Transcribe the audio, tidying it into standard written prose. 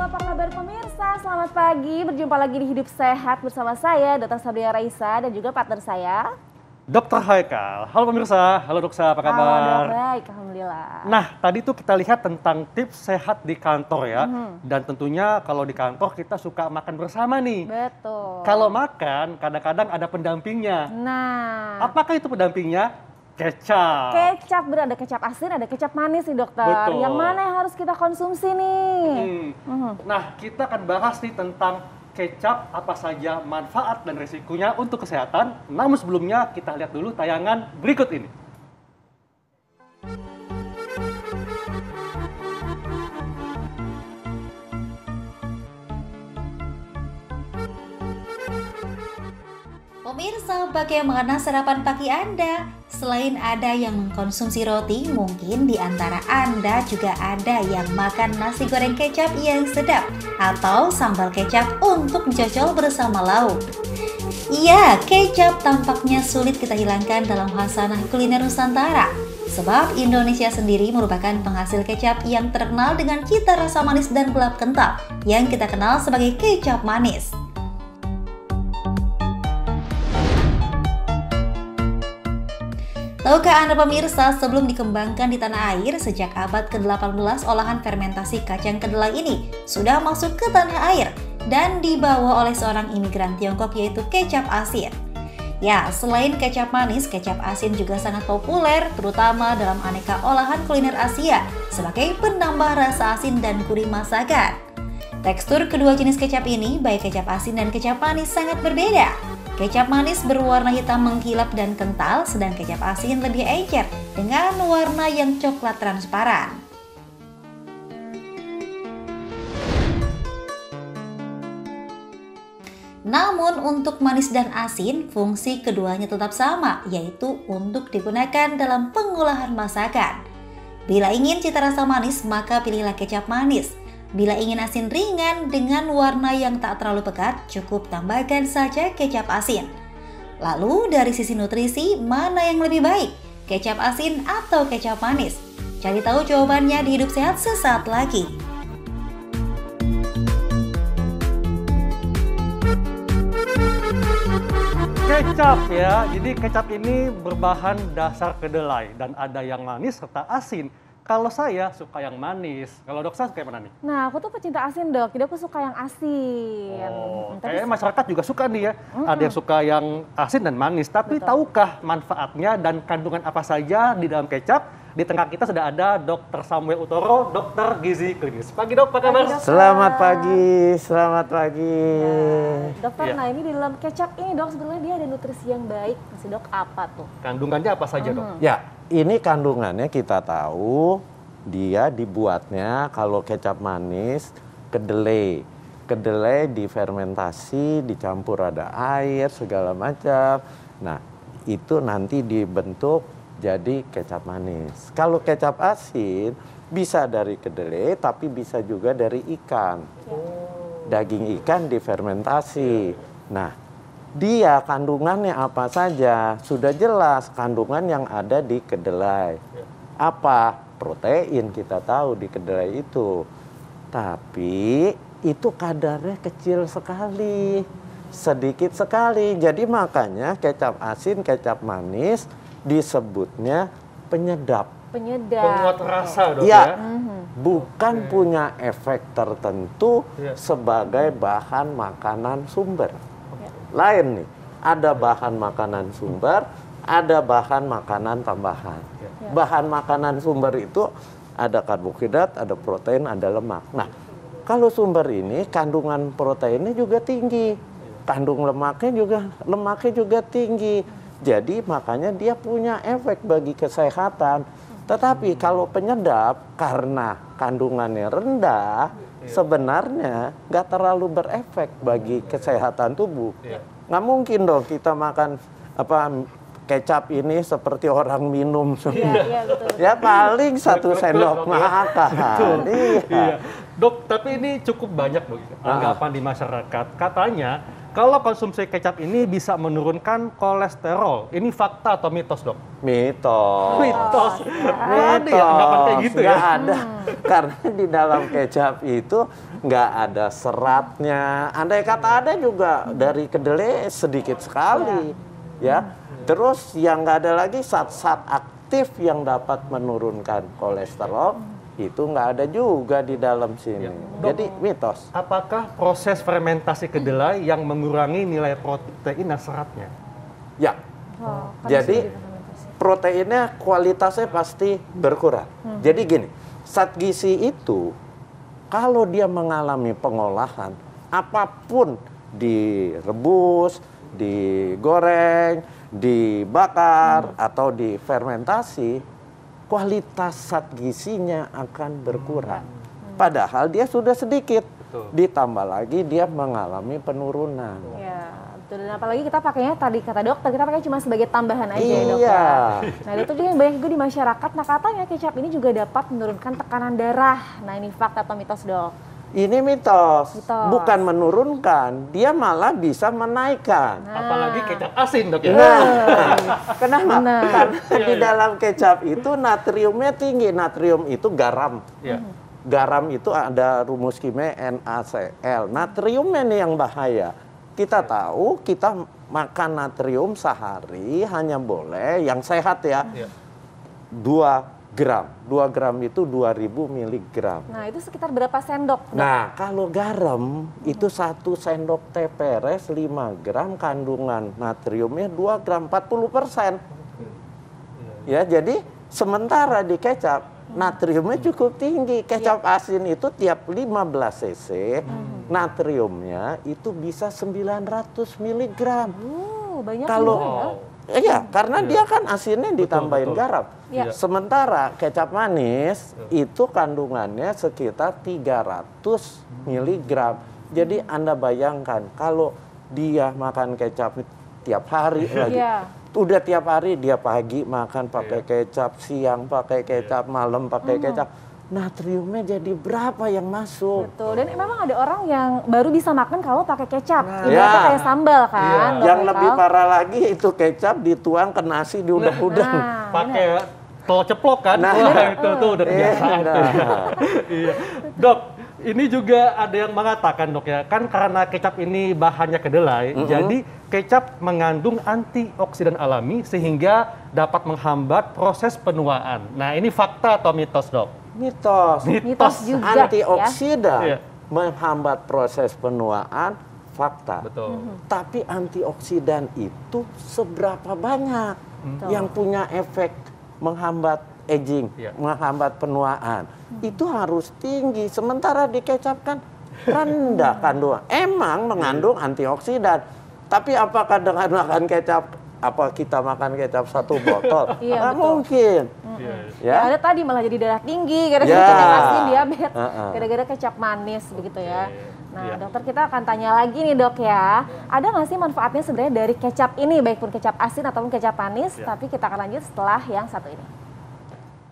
apa kabar pemirsa? Selamat pagi, berjumpa lagi di Hidup Sehat bersama saya, Dr. Sabria Raisa, dan juga partner saya, Dr. Haikal. Halo pemirsa, halo Doksa, apa kabar? Halo dok, baik, Alhamdulillah. Nah, tadi tuh kita lihat tentang tips sehat di kantor ya. Dan tentunya kalau di kantor kita suka makan bersama nih. Betul. Kalau makan, kadang-kadang ada pendampingnya. Nah, Apakah itu pendampingnya? Kecap. kecap ada kecap asin, ada kecap manis nih dokter. Betul. Yang mana yang harus kita konsumsi nih? Nah, kita akan bahas nih tentang kecap, apa saja manfaat dan risikonya untuk kesehatan. Namun sebelumnya kita lihat dulu tayangan berikut ini. Pemirsa, bagaimana sarapan pagi Anda? Selain ada yang mengkonsumsi roti, mungkin di antara Anda juga ada yang makan nasi goreng kecap yang sedap atau sambal kecap untuk jajal bersama lauk. Iya, kecap tampaknya sulit kita hilangkan dalam khasanah kuliner Nusantara. Sebab Indonesia sendiri merupakan penghasil kecap yang terkenal dengan cita rasa manis dan gelap kental yang kita kenal sebagai kecap manis. Tahukah Anda pemirsa, sebelum dikembangkan di tanah air sejak abad ke-18, olahan fermentasi kacang kedelai ini sudah masuk ke tanah air dan dibawa oleh seorang imigran Tiongkok yaitu kecap asin. Ya, selain kecap manis, kecap asin juga sangat populer terutama dalam aneka olahan kuliner Asia sebagai penambah rasa asin dan gurih masakan. Tekstur kedua jenis kecap ini, baik kecap asin dan kecap manis, sangat berbeda. Kecap manis berwarna hitam mengkilap dan kental, sedang kecap asin lebih encer dengan warna yang coklat transparan. Namun untuk manis dan asin, fungsi keduanya tetap sama, yaitu untuk digunakan dalam pengolahan masakan. Bila ingin cita rasa manis, maka pilihlah kecap manis. Bila ingin asin ringan dengan warna yang tak terlalu pekat, cukup tambahkan saja kecap asin. Lalu dari sisi nutrisi, mana yang lebih baik? Kecap asin atau kecap manis? Cari tahu jawabannya di Hidup Sehat sesaat lagi. Kecap ya, jadi kecap ini berbahan dasar kedelai dan ada yang manis serta asin. Kalau saya suka yang manis, kalau Doksa suka yang mana nih? Nah, aku tuh pecinta asin dok, jadi aku suka yang asin. Kayaknya masyarakat juga suka nih ya, ada yang suka yang asin dan manis. Tapi tahukah manfaatnya dan kandungan apa saja di dalam kecap? Di tengah kita sudah ada Dr. Samuel Utoro, dokter gizi klinis. Pagi dok, apa kabar? Selamat pagi, selamat pagi. Nah, dokter, nah ini di dalam kecap ini dok, sebenarnya dia ada nutrisi yang baik. Masih dok, apa tuh? Kandungannya apa saja dok? Ya, ini kandungannya kita tahu, dia dibuatnya kalau kecap manis, kedelai. Kedelai difermentasi, dicampur ada air, segala macam. Nah, itu nanti dibentuk jadi kecap manis. Kalau kecap asin, bisa dari kedelai, tapi bisa juga dari ikan. Daging ikan difermentasi. Nah, dia kandungannya apa saja? Sudah jelas kandungan yang ada di kedelai. Apa? Protein kita tahu di kedelai itu. Tapi itu kadarnya kecil sekali. Sedikit sekali. Jadi makanya kecap asin, kecap manis disebutnya penyedap. Penguat rasa dok Ya, ya? bukan punya efek tertentu sebagai bahan makanan sumber. Lain nih, ada bahan makanan sumber, ada bahan makanan tambahan. Bahan makanan sumber itu ada karbohidrat, ada protein, ada lemak. Nah, kalau sumber ini kandungan proteinnya juga tinggi, kandung lemaknya juga tinggi. Jadi makanya dia punya efek bagi kesehatan. Tetapi kalau penyedap karena kandungannya rendah, sebenarnya nggak terlalu berefek bagi kesehatan tubuh. Nggak mungkin dong kita makan kecap ini seperti orang minum semua. Iya, betul. Ya paling 1 sendok makan. Iya. Dok, tapi ini cukup banyak dok anggapan di masyarakat. Katanya kalau konsumsi kecap ini bisa menurunkan kolesterol. Ini fakta atau mitos dok? Mitos. Mitos. Nggak ada ya anggapan kayak gitu ya? Nggak ada. Karena di dalam kecap itu nggak ada seratnya. Andai kata ada juga dari kedelai sedikit sekali. Ya. Terus yang nggak ada lagi zat-zat aktif yang dapat menurunkan kolesterol, itu nggak ada juga di dalam sini. Jadi mitos. Apakah proses fermentasi kedelai yang mengurangi nilai protein dan seratnya? Ya. Oh, kan Jadi bisa difermentasi. proteinnya kualitasnya pasti berkurang. Jadi gini, zat gizi itu kalau dia mengalami pengolahan, apapun direbus, digoreng, dibakar atau difermentasi, kualitas zat gizinya akan berkurang. Padahal dia sudah sedikit. Betul. Ditambah lagi dia mengalami penurunan. Ya, betul. Dan apalagi kita pakainya tadi kata dokter, kita pakai cuma sebagai tambahan aja ya dok Iya. ya. Nah itu juga yang banyak juga di masyarakat. Nah katanya kecap ini juga dapat menurunkan tekanan darah. Nah ini fakta atau mitos dok? Ini mitos. Mitos. Bukan menurunkan, dia malah bisa menaikkan. Apalagi kecap asin dok ya? Nah, kenapa? Benar. Karena di dalam kecap itu natriumnya tinggi. Natrium itu garam. Iya. Garam itu ada rumus kimia NaCl. Natriumnya nih yang bahaya. Kita tahu kita makan natrium sehari hanya boleh yang sehat ya. Iya. 2 gram. 2 gram itu 2000 miligram. Nah itu sekitar berapa sendok dok? Nah, kalau garam itu 1 sendok teh peres 5 gram, kandungan natriumnya 2 gram, 40%. Ya, jadi sementara di kecap natriumnya cukup tinggi. Kecap asin itu tiap 15 cc natriumnya itu bisa 900 miligram. Banyak Kalau juga ya. Iya, karena dia kan asinnya ditambahin betul. garam. Iya. Sementara kecap manis itu kandungannya sekitar 300 miligram. Jadi Anda bayangkan kalau dia makan kecap tiap hari lagi. Iya. Udah tiap hari dia pagi makan pakai kecap, siang pakai kecap, malam pakai kecap. Natriumnya jadi berapa yang masuk? Betul. Dan memang ada orang yang baru bisa makan kalau pakai kecap. Nah, Ibaratnya ya. kayak sambal kan. Dok Yang Michael? lebih parah lagi itu kecap dituang ke nasi diudang-udang. Nah, Pakai telur ceplok kan? Nah. Wah, itu tuh udah kebiasaan. Iya. Dok, ini juga ada yang mengatakan dok ya, kan karena kecap ini bahannya kedelai, jadi kecap mengandung antioksidan alami sehingga dapat menghambat proses penuaan. Nah ini fakta atau mitos dok? Mitos. Mitos juga Antioksidan Iya. menghambat proses penuaan, fakta. Betul. Tapi antioksidan itu seberapa banyak yang punya efek menghambat aging, Iya. menghambat penuaan. Itu harus tinggi. Sementara di kecap kan rendah kandungan. Emang mengandung antioksidan. Tapi apakah dengan makan kecap, apa kita makan kecap 1 botol? Iya, Nggak betul. mungkin. Iya. Ya. Ada tadi malah jadi darah tinggi gara-gara Ya. kecap asin, diabetes, gara-gara kecap manis begitu ya. Nah Iya. dokter kita akan tanya lagi nih dok ya. Ada nggak sih manfaatnya sebenarnya dari kecap ini, baik pun kecap asin ataupun kecap manis? Tapi kita akan lanjut setelah yang satu ini.